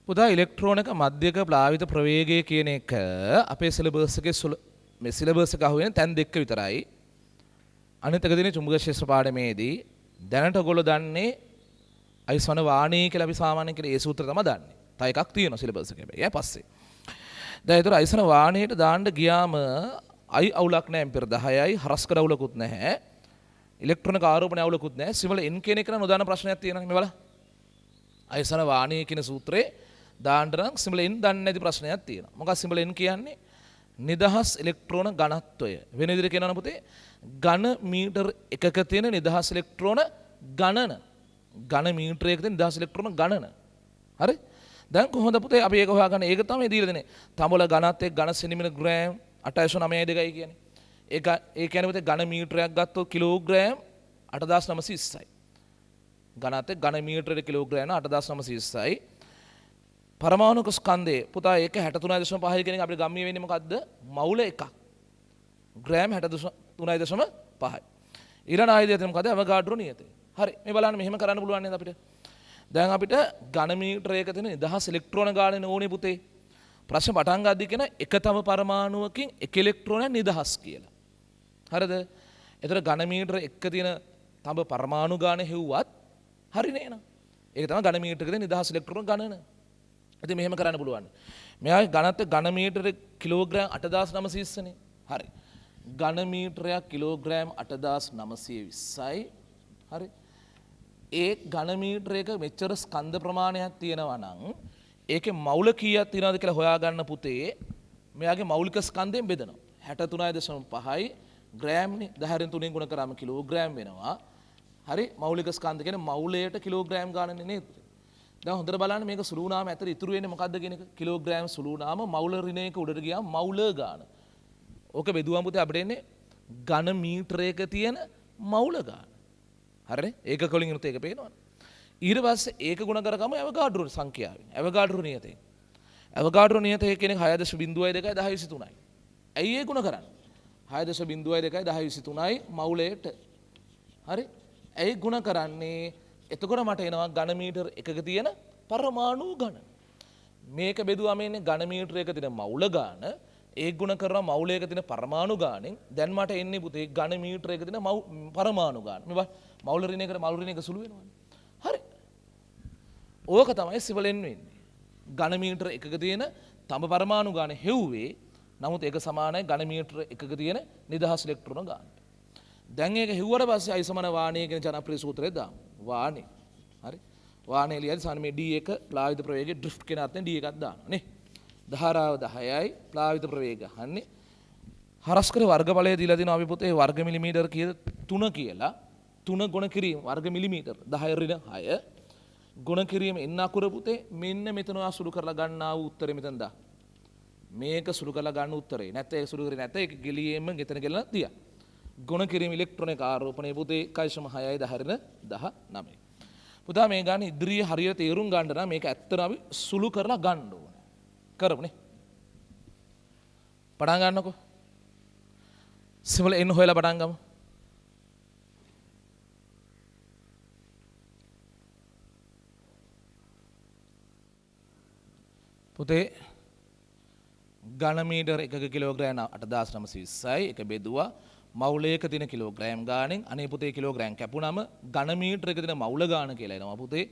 පුතා ඉලෙක්ට්‍රෝන එක මධ්‍යක ප්ලාවිත ප්‍රවේගය කියන එක අපේ සිලබස් එකේ මේ සිලබස් එක අහුවෙන තැන් දෙක විතරයි. අනිත් එක දිනේ චුම්බක ක්ෂේත්‍ර පාඩමේදී දැනට ඔයගොල්ලෝ දන්නේ අයිස්වන වාණී කියලා අපි සාමාන්‍යයෙන් කියලා ඒ සූත්‍රය තමයි දන්නේ. තව එකක් තියෙනවා සිලබස් එකේ හැබැයි පස්සේ. දැන් ඒතර අයිස්වන වාණීට දාන්න ගියාම අයි අවුලක් නැහැ ඇම්පියර් 10යි හරස්කඩ අවුලකුත් නැහැ. ඉලෙක්ට්‍රෝනික ආරෝපණය අවුලකුත් නැහැ. සිවල n කියන එක නම් නොදන්න ප්‍රශ්නයක් තියෙනවා මේ බලන්න. අයිස්වන වාණී කියන සූත්‍රේ දාන්න නම් සිම්බල් n දන්නේ නැති ප්‍රශ්නයක් තියෙනවා. මොකක්ද සිම්බල් n කියන්නේ? නිදහස් ඉලෙක්ට්‍රෝන ඝනත්වය. වෙන විදිහට කියනවා නම් පුතේ ඝන මීටර එකක තියෙන නිදහස් ඉලෙක්ට්‍රෝන ගණන. ඝන මීටරයක තියෙන නිදහස් ඉලෙක්ට්‍රෝන ගණන. හරි? දැන් කොහොමද පුතේ අපි ඒක හොයාගන්න? ඒක තමයි දීලා දෙන්නේ. තඹල ඝනත්වයේ ඝන සෙන්ටිමීටර ග්‍රෑම් 8.92යි කියන්නේ. ඒ කියන්නේ පුතේ ඝන මීටරයක් ගත්තොත් කිලෝග්‍රෑම් 8920යි. ඝනත්වයේ ඝන මීටරයට කිලෝග්‍රෑම් 8920යි. පරමාණුක ස්කන්ධයේ පුතා ඒක 63.5 කියන එක අපිට ගම්මිය වෙන්නේ මොකද්ද? මවුල එකක්. ග්‍රෑම් 63.5යි. ඊළඟ ආයතනය තමයි මොකද? අවගාඩ්‍රෝ නියතය. හරි. මේ බලන්න මෙහෙම කරන්න පුළුවන් නේද අපිට? දැන් අපිට ඝන මීටරයක තියෙන නිදහස් ඉලෙක්ට්‍රෝන ගාණය ඕනේ පුතේ. ප්‍රශ්න පටන් ගද්දි කියන එක තම පරමාණුවකින් එක ඉලෙක්ට්‍රෝනයක් නිදහස් කියලා. හරිද? ඒතර ඝන මීටර එක තියෙන තම පරමාණු ගාණය හෙව්වත් හරි නේන. ඒක තමයි ඝන මීටරයක තියෙන නිදහස් ඉලෙක්ට්‍රෝන ගණන. ඉතින් මෙහෙම කරන්න පුළුවන්. මෙයාගේ ඝනත්වය ඝන මීටර කිලෝග්‍රෑම් 8920 නේ. හරි. ඝන මීටරයක් කිලෝග්‍රෑම් 8920යි. හරි. ඒ ඝන මීටරයක මෙච්චර ස්කන්ධ ප්‍රමාණයක් තියෙනවා නම් ඒකේ මවුල කීයක් තියෙනවද කියලා හොයාගන්න පුතේ මෙයාගේ මෞලික ස්කන්ධයෙන් බෙදනවා. 63.5යි ග්‍රෑම්නේ 10 3 ගුණ කරාම කිලෝග්‍රෑම් වෙනවා. හරි. මෞලික ස්කන්ධ කියන්නේ මවුලයට කිලෝග්‍රෑම් ගානනේ නේද? දැන් හොඳට බලන්න මේක සුළු වුණාම ඇතර ඉතුරු වෙන්නේ මොකද්ද කියන එක? කිලෝග්‍රෑම් සුළු වුණාම මවුල ඍණයක උඩට ගියාම මවුල ගාන. ඕක බෙදුවම පුතේ අපිට එන්නේ ඝන මීටරයක තියෙන මවුල ගාන. හරිනේ? ඒකක වලින් ඉන්නත් ඒක පේනවනේ. ඊට පස්සේ ඒක ගුණ කරගම අවගාඩ්‍රෝ සංඛ්‍යාවෙන්. අවගාඩ්‍රෝ නියතයෙන්. අවගාඩ්‍රෝ නියතය කියන එක 6.02යි 1023යි. ඇයි ඒ ගුණ කරන්නේ? 6.02යි 1023යි මවුලයට. හරි? ඇයි ගුණ කරන්නේ? එතකොට මට එනවා ඝන මීටර එකක තියෙන පරමාණු ගණන. මේක බෙදුවම එන්නේ ඝන මීටර එකක තියෙන මවුල ගාන. ඒ ගුණ කරනවා මවුලයක තියෙන පරමාණු ගානෙන්. දැන් මට එන්නේ පුතේ ඝන මීටර එකක තියෙන පරමාණු ගාන. මේ මවුල ඍණයකට මවුල ඍණයක සුළු වෙනවනේ. හරි. ඕක තමයි සිවලෙන් වෙන්නේ. ඝන මීටර එකක තියෙන තම පරමාණු ගාන හෙව්වේ. නමුත් ඒක සමානයි ඝන මීටර එකක තියෙන නිදහස් ඉලෙක්ට්‍රෝන ගානට. දැන් ඒක හෙව්වට පස්සේ අයිසමන වාණය කියන ජනප්‍රිය සූත්‍රය දාමු. වාණය. හරි. වාණය ලියද්දි සාමාන්‍ය මේ D1 ප්ලාවිත ප්‍රවේගයේ ඩ්‍රිෆ්ට් කියන අර්ථයෙන් D එකක් දානවා නේ. ධාරාව 10යි ප්ලාවිත ප්‍රවේගය අහන්නේ. හරස්කර වර්ගඵලය දීලා දිනවා අපි පුතේ වර්ග මිලිමීටර කීයද 3 කියලා. 3 ගුණ කිරීම වර්ග මිලිමීටර 10 ඍණ 6 ගුණ කිරීම එන්න අකුර පුතේ මෙන්න මෙතන සුළු කරලා ගන්නා වූ උත්තරේ මෙතන දා. මේක සුළු කරලා ගන්න උත්තරේ. නැත්නම් ඒක සුළු කරේ නැත්නම් ඒක ගෙලියෙම ගෙතන ගෙලන තියා. ගුණ කිරීම ඉලෙක්ට්‍රෝනික ආරෝපණය පුතේ 1.6යි 10 ඍණ 19. පුතා මේ ගන්න ඉදිරිය හරියට තේරුම් ගන්න නම් මේක ඇත්තට අපි සුළු කරලා ගන්න ඕනේ. කරමුනේ. පටන් ගන්නකො. සිම්බල් n හොයලා පටන් ගමු. පුතේ ඝන මීටර එකක කිලෝග්‍රෑම් 8920යි එක බෙදුවා මවුලයක තියෙන කිලෝග්‍රෑම් ගාණෙන් අනේ පුතේ කිලෝග්‍රෑම් කැපුණම ඝන මීටරයක තියෙන මවුල ගාණ කියලා එනවා පුතේ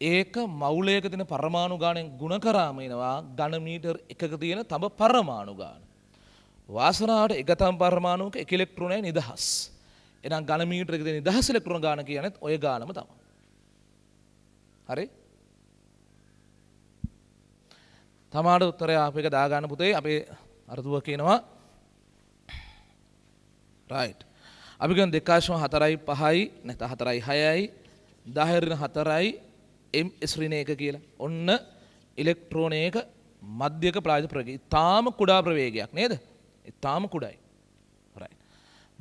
ඒක මවුලයක තියෙන පරමාණු ගාණෙන් ගුණ කරාම එනවා ඝන මීටර එකක තියෙන තම පරමාණු ගාණ වාසනාවට එක තම පරමාණුක එක ඉලෙක්ට්‍රෝනයි නිදහස් එහෙනම් ඝන මීටරයක තියෙන නිදහස් ඉලෙක්ට්‍රෝන ගාණ කියන්නේත් ඔය ගාණම තමයි හරි තමාට උත්තරය අපේක දාගන්න පුතේ අපේ අරතුව කියනවා රයිට් අපි කියන 2.4යි 5යි නැත්නම් 4යි 6යි 10 ඍණ 4යි ms ඍණ 1 කියලා. ඔන්න ඉලෙක්ට්‍රෝනයක මධ්‍යක ප්‍රායෝගික ප්‍රවේගය. ඊටාම කුඩා ප්‍රවේගයක් නේද? ඊටාම කුඩායි. රයිට්.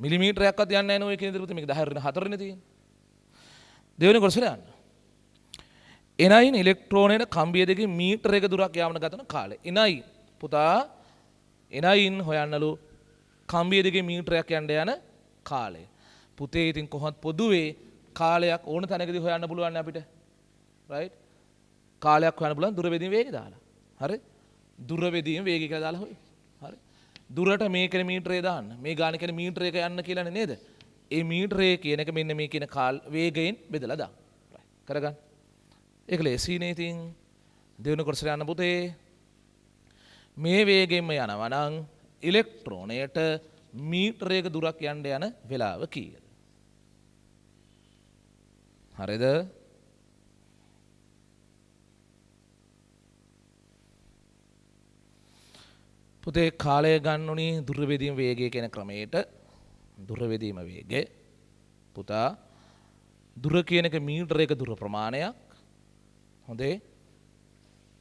මිලිමීටරයක්වත් යන්නේ නැහැ නෝ ඒකේ ඉදිරියට මේක 10 ඍණ 4 නේ තියෙන්නේ. දෙවෙනි කොටසට යන්න. එනයින් ඉලෙක්ට්‍රෝනයට කම්බිය දෙකේ මීටර එක දුරක් යාමන ගතන කාලය. එනයින් පුතා එනයින් හොයන්නලු කම්බිය දෙකේ මීටරයක් යන්න යන කාලය. පුතේ ඉතින් කොහොමත් පොදුවේ කාලයක් ඕන තැනකදී හොයන්න පුළුවන් අපිට. රයිට්? කාලයක් හොයන්න පුළුවන් දුර බෙදීම වේගය දාලා. හරි? දුර බෙදීම වේගය කියලා දාලා හොයන්න. හරි? දුරට මේ කියන මීටරේ දාන්න. මේ ගාන කියන මීටරයක යන්න කියලානේ නේද? ඒ මීටරේ කියන එක මෙන්න මේ කියන කාල වේගයෙන් බෙදලා දාන්න. කරගන්න. ඒක ලේසියිනේ ඉතින්. දෙවෙනි කොටසට යන්න පුතේ. මේ වේගෙන්ම යනවා නම් ඉලෙක්ට්‍රෝනයට මීටරයක දුරක් යන්න යන වෙලාව කීයද? හරිද? පුතේ කාලය ගන්න උනේ දුර බෙදීම වේගය කියන ක්‍රමයට. දුර බෙදීම වේගය පුතා දුර කියන එක මීටරයක දුර ප්‍රමාණයක්. හොඳේ.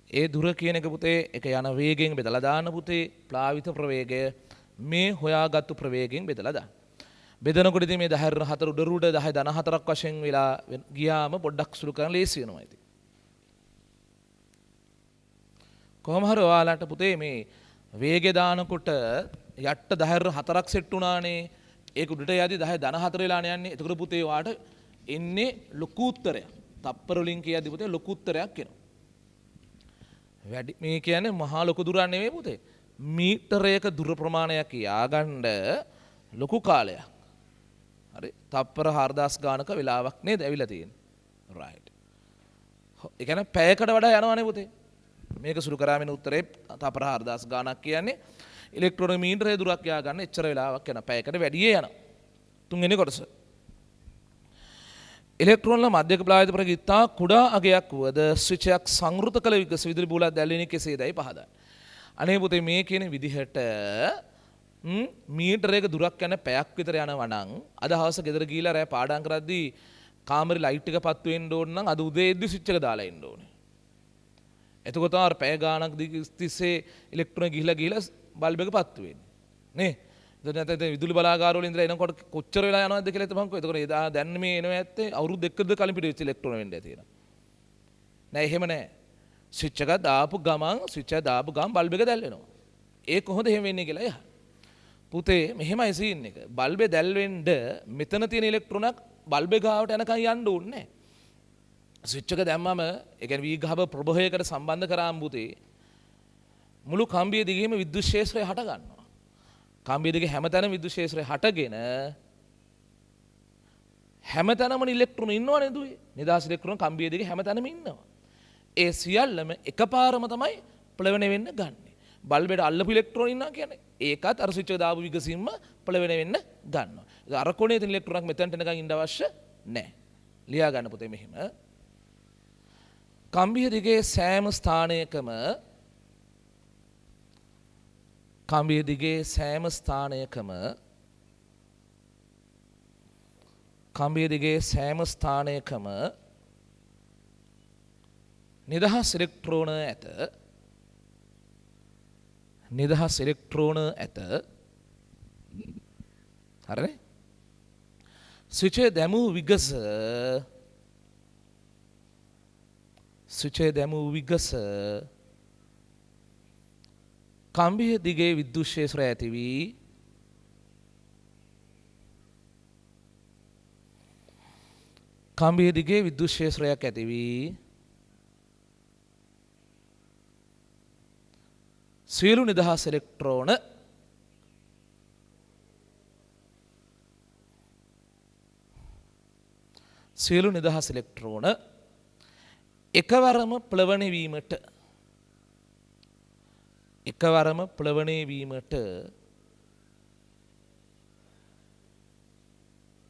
ඒ දුර කියන එක පුතේ එක යන වේගයෙන් බෙදලා දාන්න පුතේ ප්ලාවිත ප්‍රවේගය මේ හොයාගත්තු ප්‍රවේගයෙන් බෙදලා දාන්න. බෙදනකොට ඉතින් මේ 10 උඩ රුඩ 10 ධන 4ක් වශයෙන් වෙලා ගියාම පොඩ්ඩක් සුළු කරන් ලේසි වෙනවා ඉතින්. කොහොම හරි ඔයාලට පුතේ මේ වේගය දානකොට යට්ට 10 4ක් සෙට් වුණානේ. ඒක උඩට යද්දි 10 ධන 4 වෙලානේ යන්නේ. එතකොට පුතේ ඔයාට එන්නේ ලොකු උත්තරයක්. තප්පර වලින් කියද්දි පුතේ ලොකු උත්තරයක් එනවා. වැඩි මේ කියන්නේ මහා ලොකු දුරක් නෙමෙයි පුතේ. මීටරයක දුර ප්‍රමාණයක් යාගන්න ලොකු කාලයක්. හරි. තප්පර 4000 ගානක වෙලාවක් නේද ඇවිල්ලා තියෙන්නේ. රයිට්. ඒ කියන්නේ පැයකට වඩා යනවානේ පුතේ. මේක සුළු කරාමින උත්තරේ තප්පර 4000 ගානක් කියන්නේ ඉලෙක්ට්‍රෝන මීටරයේ දුරක් යාගන්න එච්චර වෙලාවක් යන පැයකට වැඩියේ යනවා. තුන්වෙනි කොටස. ඉලෙක්ට්‍රෝනල මධ්‍යක ප්ලාවිත ප්‍රවේගය ඉතා කුඩා අගයක් වුවද ස්විචයක් සංවෘත කළ විගස විදුලි බූලක් දැල්වෙන්නේ කෙසේදයි පහදන්න. අනේ පුතේ මේ කියන විදිහට මීටරයක දුරක් යන පැයක් විතර යනවා නම් අද හවස ගෙදර ගිහිල්ලා රෑ පාඩම් කරද්දී කාමරේ ලයිට් එක පත්තු වෙන්න ඕන නම් අද උදේ එද්දි ස්විච් එක දාලා ඉන්න ඕනේ. එතකොට තමයි පැය ගාණක් තිස්සේ ඉලෙක්ට්‍රෝන ගිහිලා බල්බ් එක පත්තු වෙන්නේ. නේ? දැන් විදුලි බලාගාර වල ඉඳලා එනකොට කොච්චර වෙලා යනවද කියලා හිතපන්කෝ. එතකොට එදා දැන් මේ එනවා ඇත්තේ අවුරුදු දෙකකද කලින් පිටවෙච්ච ඉලෙක්ට්‍රෝන වෙන්න ඇති වෙනවා. නෑ එහෙම නෑ. ස්විච් එක දාපු ගමන් බල්බ් එක දැල්වෙනවා. ඒ කොහොමද එහෙම වෙන්නේ කියලා එහා. පුතේ මෙහෙමයි සීන් එක. බල්බේ දැල්වෙන්න මෙතන තියෙන ඉලෙක්ට්‍රෝනක් බල්බේ ගාවට යනකන් යන්න ඕනේ නෑ. ස්විච් එක දැම්මම ඒ කියන්නේ වීගහව ප්‍රභවයකට සම්බන්ධ කරාම පුතේ මුළු කම්බිය දිගේම විද්‍යුත් ක්ෂේත්‍රය හට ගන්නවා. කම්බිය දිගේ හැමතැනම විද්‍යුත් ක්ෂේත්‍රය හටගෙන හැමතැනම ඉලෙක්ට්‍රෝන ඉන්නවනේ දුවේ. නිදහස් ඉලෙක්ට්‍රෝන කම්බිය දිගේ හැමතැනම ඉන්නවා. ඒ සියල්ලම එකපාරම තමයි ප්ලවනය වෙන්න ගන්නෙ. බල්බෙට අල්ලපු ඉලෙක්ට්‍රෝන ඉන්නවා කියන්නේ ඒකත් අර ස්විච් එක දාපු විගසින්ම ප්ලවනය වෙන්න ගන්නවා. අර කොනේ තියෙන ඉලෙක්ට්‍රෝනක් මෙතනට එනකන් ඉන්න අවශ්‍ය නැහැ. ලියා ගන්න පුතේ මෙහෙම. කම්බිය දිගේ සෑම ස්ථානයකම නිදහස් ඉලෙක්ට්‍රෝන ඇත. හරිනේ? ස්විචය දැමූ විගස කම්බිය දිගේ විද්‍යුත් ක්ෂේත්‍රය ඇති වී සියලු නිදහස් ඉලෙක්ට්‍රෝන එකවරම ප්ලවනය වීමට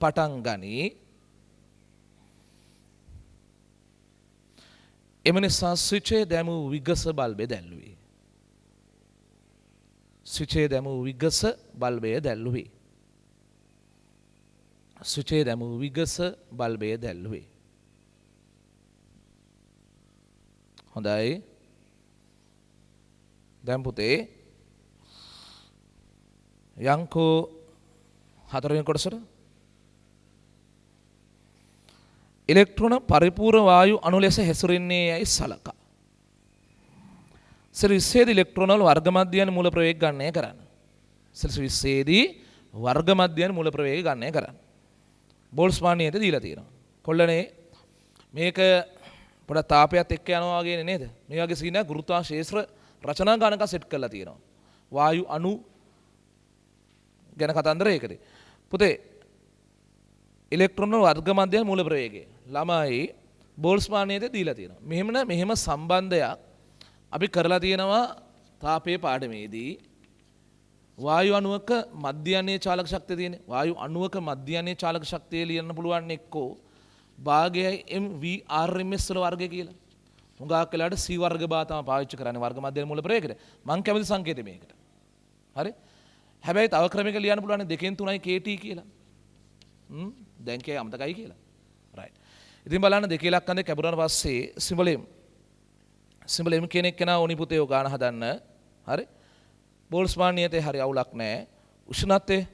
පටන් ගනී. එම නිසා ස්විචය දැමූ විගස බල්බය දැල්වේ. හොඳයි. දැන් පුතේ යංකෝ හතරවෙනි කොටසට ඉලෙක්ට්‍රෝන පරිපූර්ණ වායු අණු ලෙස හැසිරෙන්නේ යයි සලකා. සෙල් 20 දී ඉලෙක්ට්‍රෝන වල වර්ග මධ්‍යයන් මූල ප්‍රවේග ගණනය කරන්න. සෙල් 20 දී වර්ග මධ්‍යයන් මූල ප්‍රවේග ගණනය කරන්න. බෝල්ස්මාන් නියත දීලා තියෙනවා. කොල්ලනේ මේක පොඩ තාපයත් එක්ක යනවා වගේ නේද? මේ වගේ සීනයක් ගුරුත්වාකර්ෂණ රචනා ගණක සෙට් කරලා තියෙනවා. වායු අණු ගැන කතන්දරයකදී. පුතේ ඉලෙක්ට්‍රෝන වර්ග මධ්‍ය මූල ප්‍රවේගය ළමයි බෝල්ස්මානයේදී දීලා තියෙනවා. මෙහෙම සම්බන්ධයක් අපි කරලා තියෙනවා තාපයේ පාඩමේදී. වායු අණුවක මධ්‍යයනයේ චාලක ශක්තිය තියෙන. වායු අණුවක මධ්‍යයනයේ චාලක ශක්තිය ලියන්න පුළුවන් එක්කෝ භාගයයි MVRMS වල වර්ගය කියලා. හුඟක් වෙලාවට C වර්ග බා තමයි පාවිච්චි කරන්නේ වර්ග මධ්‍යන මූල ප්‍රවේගයට. මං කැමති සංකේතය මේකට. හරි? හැබැයි තව ක්‍රමයක ලියන්න පුළුවන් 2න් 3යි KT කියලා. දැන් කිය අමතකයි කියලා. රයිට්. ඉතින් බලන්න දෙකේ ඉලක්කන්නේ කැපුරාට පස්සේ සිම්බල් M කියන එක කෙනා ඕනි පුතේ ඔය ගාන හදන්න. හරි? බෝල්ස්මාන් නියතේ හරි අවුලක් නැහැ. උෂ්ණත්වය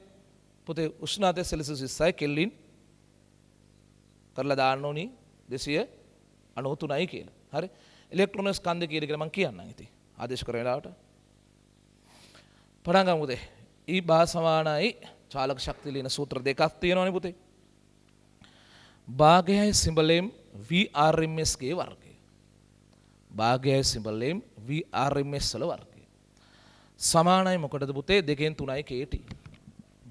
පුතේ උෂ්ණත්වය සෙල්සියස් 20යි කෙල්වින් කරලා දාන්න ඕනි 293යි කියලා. හරි? ඉලෙක්ට්‍රෝන ස්කන්ධය කියලා මම කියන්නම් ඉතින්. ආදේශ කරන වෙලාවට. පටන් ගමු පුතේ. E බා සමානයි චාලක ශක්තිය ලියන සූත්‍ර දෙකක් තියෙනවනේ පුතේ. භාගයයි සිම්බල් M VRMS ගේ වර්ගය. භාගයයි සිම්බල් M VRMS වල වර්ගය. සමානයි මොකටද පුතේ 2න් 3යි KT.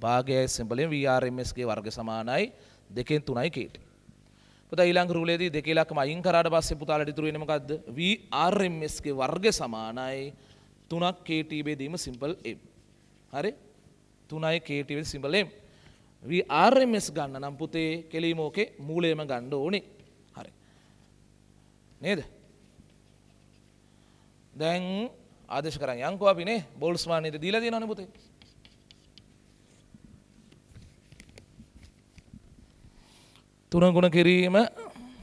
භාගයයි සිම්බල් M VRMS ගේ වර්ගය සමානයි 2න් 3යි KT. පුතා ඊළඟ රුලේදී දෙකේ ඉලක්කම අයින් කරාට පස්සේ පුතාලට ඉතුරු වෙන්නේ මොකද්ද? VRMS ගේ වර්ගය සමානයි 3ක් KT බෙදීම සිම්පල් M. හරි? 3යි KT වෙන සිම්බල් M. VRMS ගන්න නම් පුතේ කෙලිම ඕකේ මූලයම ගන්න ඕනේ. හරි. නේද? දැන් ආදේශ කරන් යන්කෝ අපි නේ බෝල්ස්මාන් නේද දීලා තියෙනවනේ පුතේ. තුන ගුණ කිරීම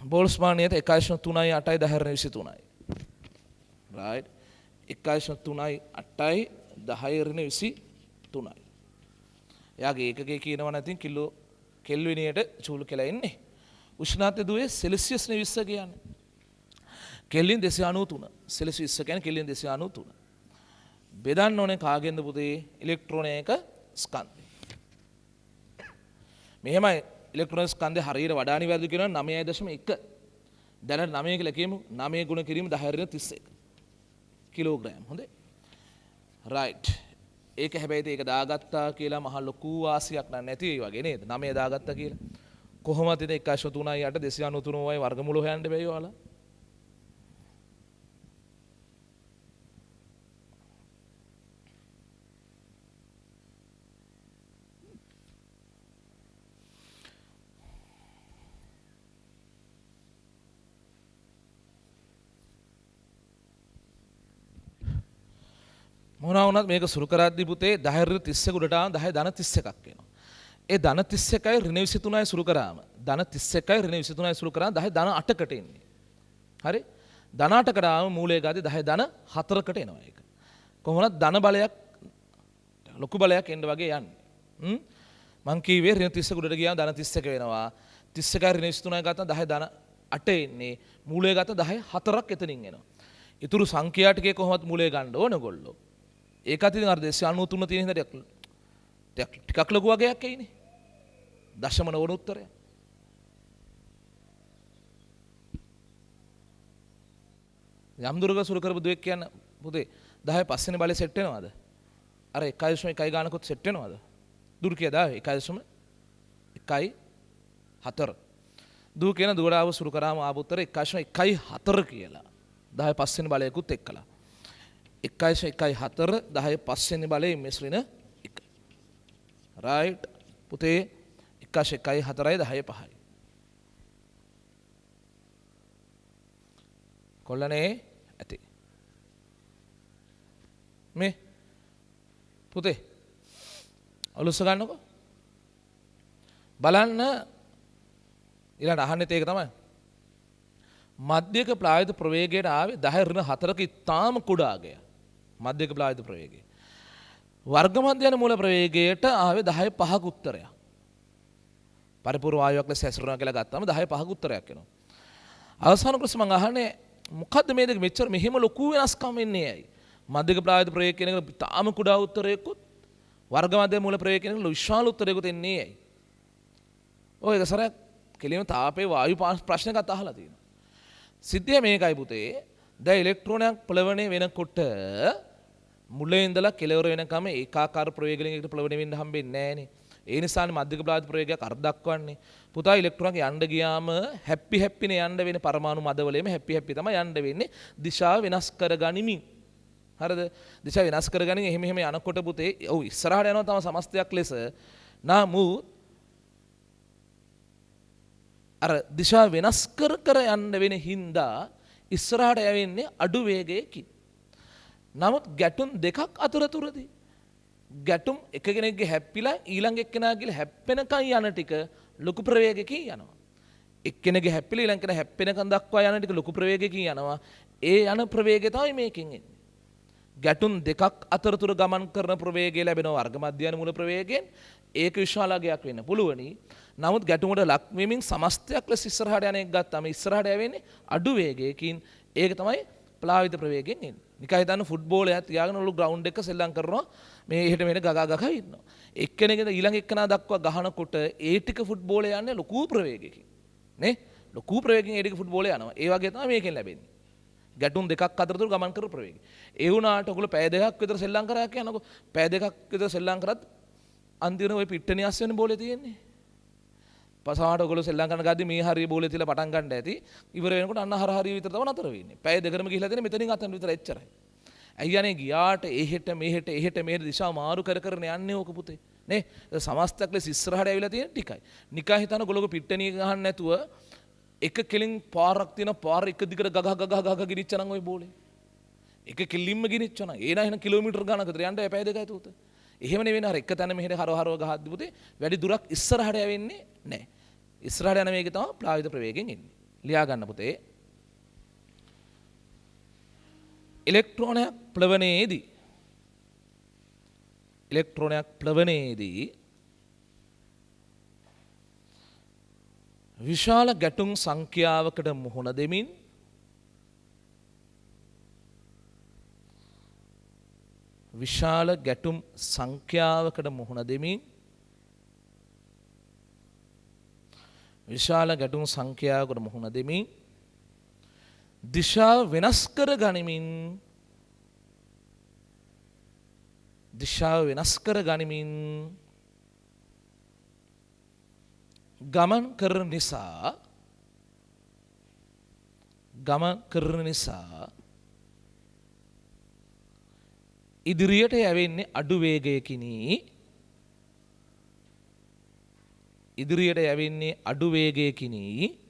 බෝල්ස්මාන් නියත 1.3යි 8යි 10 23යි. right 1.3යි 8යි 10 23යි. එයාගේ ඒකකේ කියනවා නැතිනම් කිලෝ කෙල්විනියට චූල් කියලා එන්නේ. උෂ්ණත්වය දුවේ සෙල්සියස් නේ 20 කියන්නේ. කෙල්වින් 293. සෙල්සියස් 20 කියන්නේ කෙල්වින් 293. බෙදන්න ඕනේ කාගෙන්ද පුතේ ඉලෙක්ට්‍රෝනයක ස්කන්ධය. මෙහෙමයි ඉලෙක්ට්‍රෝන ස්කන්ධය හරියට වඩා නිවැරදි කියනවා 9.1. දැනට 9 කියලා කියමු. 9 ගුණ කිරීම 10 කිලෝග්‍රෑම්. හොඳයි. right. ඒක හැබැයි ඒක දාගත්තා කියලා මහ ලොකු වාසියක් නැති ඒ වගේ නේද? 9 දාගත්තා කියලා. කොහොමද ඉතින් 1.3යි 8 293යි වර්ගමූල හොයන්න බැයි ඔයාලා. මොනවා වුණත් මේක සුළු කරද්දී පුතේ 10 30 උඩට ආවම 10 ධන 31ක් එනවා. ඒ ධන 31යි ඍණ 23යි සුළු කරාම ධන 31යි ඍණ 23යි සුළු කරාම 10 ධන 8කට එන්නේ. හරි? ධන 8කට ආවම මූලයේ ගාදී 10 ධන 4කට එනවා ඒක. කොහොමද ධන බලයක් ලොකු බලයක් එන්න වගේ යන්නේ. මං කීවේ ඍණ 31 උඩට ගියාම ධන 31 වෙනවා. 31යි ඍණ 23යි ගත්තා 10 ධන 8 එන්නේ. මූලයේ ගත්තා 10 4ක් එතනින් එනවා. ඊතුරු සංඛ්‍යා ටිකේ කොහොමද මූලයේ ගන්න ඕන ඔයගොල්ලෝ? ඒකත් ඉතින් අර 293 තියෙන හින්දා ටිකක් ලොකු වගේක් එයිනේ. දශම නොවන උත්තරය. යම් දුරක සුළු කරපු දුවෙක් කියන්න පුතේ 10 පස්වෙනි බලේ සෙට් වෙනවද? අර 1.1 ගානකොත් සෙට් වෙනවද? දුර කියද 1.14. දුව කියන දුවට ආව සුළු කරාම ආපු උත්තර 1.14 කියලා. 10 පස්වෙනි බලයකුත් එක්කලා. 1.14 10 පස්වෙනි බලයේ මිශ්‍රණ 1. right පුතේ 1.14යි 10 5යි. කොල්ලනේ ඇති. මේ පුතේ අලුස්ස ගන්නකො. බලන්න ඊළඟ අහන්නේ ඒක තමයි. මධ්‍යක ප්ලාවිත ප්‍රවේගයට ආවේ 10 ඍණ 4ක ඉතාම කුඩාගය. මධ්‍යක ප්ලාවිත ප්‍රවේගය. වර්ග මධ්‍යන මූල ප්‍රවේගයට ආවේ 10 5ක උත්තරයක්. පරිපූර්ණ වායුවක් ලෙස හැසිරුණා කියලා ගත්තාම 10 5ක උත්තරයක් එනවා. අවසාන ප්‍රශ්න මම අහන්නේ මොකද්ද මේ දෙක මෙච්චර මෙහෙම ලොකු වෙනස්කම් වෙන්නේ ඇයි? මධ්‍යක ප්ලාවිත ප්‍රවේගය කියන එක ඉතාම කුඩා උත්තරයකුත් වර්ග මධ්‍ය මූල ප්‍රවේගය කියන එක විශාල උත්තරයකුත් එන්නේ ඇයි? ඔය එක සරයක් කෙලිම තාපේ වායු ප්‍රශ්නයකට අහලා තියෙනවා. සිද්ධිය මේකයි පුතේ. දැන් ඉලෙක්ට්‍රෝනයක් ප්ලවණය වෙනකොට මුලින් ඉඳලා කෙලවර වෙනකම ඒකාකාර ප්‍රවේගයෙන් එකට ප්ලවණය වෙන්න හම්බෙන්නේ නැහනේ. ඒ නිසානේ මධ්‍යක ප්ලාවිත ප්‍රවේගයක් අර්ධ දක්වන්නේ. පුතා ඉලෙක්ට්‍රෝනයක් යන්න ගියාම හැප්පිනේ යන්න වෙන්නේ පරමාණු මදවලේම හැප්පි තමයි යන්න වෙන්නේ දිශාව වෙනස් කරගනිමින්. හරිද? දිශාව වෙනස් කරගනිමින් එහෙම යනකොට පුතේ ඔව් ඉස්සරහට යනවා තම සමස්තයක් ලෙස. නමුත් අර දිශාව වෙනස් කර යන්න වෙන හින්දා ඉස්සරහට යවෙන්නේ අඩු වේගයකින්. නමුත් ගැටුම් දෙකක් අතරතුරදී ගැටුම් එක කෙනෙක්ගේ හැප්පිලා ඊළඟ එක්කෙනා ගිහලා හැප්පෙනකන් යන ටික ලොකු ප්‍රවේගයකින් යනවා. එක්කෙනෙක්ගේ හැප්පිලා ඊළඟ කෙනා හැප්පෙනකන් දක්වා යන ටික ලොකු ප්‍රවේගයකින් යනවා. ඒ යන ප්‍රවේගය තමයි මේකෙන් එන්නේ. ගැටුම් දෙකක් අතරතුර ගමන් කරන ප්‍රවේගය ලැබෙනවා වර්ග මධ්‍යයන මූල ප්‍රවේගයෙන්. ඒක විශ්වාලගයක් වෙන්න පුළුවනි. නමුත් ගැටුමට ලක් වෙමින් සමස්තයක් ලෙස ඉස්සරහට යන එක ගත්තාම ඉස්සරහට යවෙන්නේ අඩු වේගයකින්. ඒක තමයි ප්ලාවිත ප්‍රවේගයෙන් එන්නේ. නිකන් හිතන්න ෆුට්බෝලයක් තියාගෙන ඔලු ග්‍රවුන්ඩ් එක සෙල්ලම් කරනවා. මේ එහෙට මෙහෙට ගගා ඉන්නවා. එක්කෙනෙක්ගෙන් ඊළඟ එක්කෙනා දක්වා ගහනකොට ඒ ටික ෆුට්බෝලේ යන්නේ ලොකු ප්‍රවේගයකින්. නේ? ලොකු ප්‍රවේගයෙන් ඒ ටික ෆුට්බෝලේ යනවා. ඒ වගේ තමයි මේකෙන් ලැබෙන්නේ. ගැටුම් දෙකක් අතරතුර ගමන් කරන ප්‍රවේගය. ඒ වුණාට ඔයගොල්ලෝ පැය දෙකක් විතර සෙල්ලම් කරා කියනකො පැය දෙකක් විතර සෙල්ලම් කරත් අන්තිමට ওই පිට්ටනිය අස්ස වෙන බෝලේ තියෙන්නේ. පසාවට ඔයගොල්ලෝ සෙල්ලම් කරන ගාදී මේ හරිය බෝලේ තියලා පටන් ගන්න ඇති. ඉවර වෙනකොට අන්න හරිය විතර තමයි නතර වෙන්නේ. පැය දෙකම ගිහිලා තියෙන මෙතනින් අතන විතර එච්චරයි. අයියානේ ගියාට එහෙට මෙහෙට දිශාව මාරු කර යන්නේ ඕක පුතේ. නේ? සමස්තයක් ලෙස ඉස්සරහට ඇවිල්ලා තියෙන ටිකයි. නිකන් හිතන ඔයගොල්ලෝ පිට්ටනිය ගහන්න නැතුව එක කෙලින් පාරක් තියෙන පාර එක දිගට ගග ගිනිච්චනම් ওই බෝලේ. එක කෙලින්ම ගිනිච්චනම් ඒ නහින කිලෝමීටර් ගණනක විතර යන්න පැය දෙකයි තුත. එහෙම නෙවෙයි අර එක තැන මෙහෙට හරව ගහද්දි පුතේ වැඩි දුරක් ඉස්සරහට යවෙන්නේ නැහැ. ඉස්සරහට යන වේගය තමයි ප්ලාවිත ප්‍රවේගයෙන් එන්නේ. ලියා ගන්න පුතේ. ඉලෙක්ට්‍රෝනයක් ප්ලවනයේදී විශාල ගැටුම් සංඛ්‍යාවකට මුහුණ දෙමින් විශාල ගැටුම් සංඛ්‍යාවකට මුහුණ දෙමින් දිශාව වෙනස් කර ගනිමින් ගමන් කරන නිසා ඉදිරියට යවෙන්නේ අඩු වේගයකිනි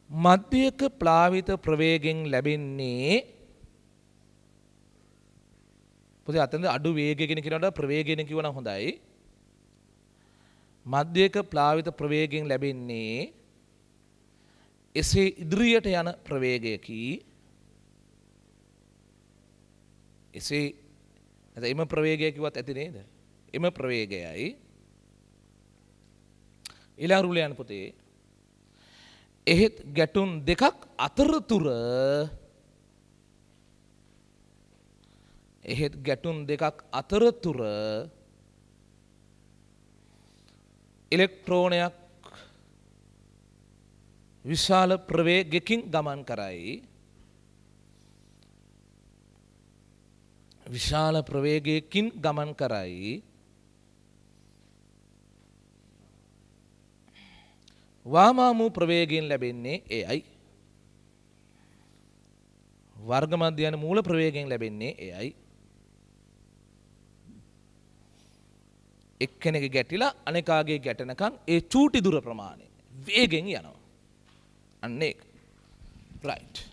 මධ්‍යක ප්ලාවිත ප්‍රවේගයෙන් ලැබෙන්නේ පුතේ අතන අඩු වේගයකින් කියනකොට ප්‍රවේගයෙන් කිව්වනම් හොඳයි. මධ්‍යක ප්ලාවිත ප්‍රවේගයෙන් ලැබෙන්නේ එසේ ඉදිරියට යන ප්‍රවේගයකි. එසේ එම ප්‍රවේගය කිව්වත් ඇති නේද? එම ප්‍රවේගයයි ඊළඟ රුල යන පුතේ එහෙත් ගැටුම් දෙකක් අතරතුර ඉලෙක්ට්‍රෝනයක් විශාල ප්‍රවේගයකින් ගමන් කරයි. වාමාමූ ප්‍රවේගයෙන් ලැබෙන්නේ එයයි. වර්ග මධ්‍යයන මූල ප්‍රවේගයෙන් ලැබෙන්නේ එයයි. එක්කෙනෙක් ගැටිලා අනෙකාගේ ගැටෙනකන් ඒ චූටි දුර ප්‍රමාණය වේගෙන් යනවා. අන්න ඒක. right.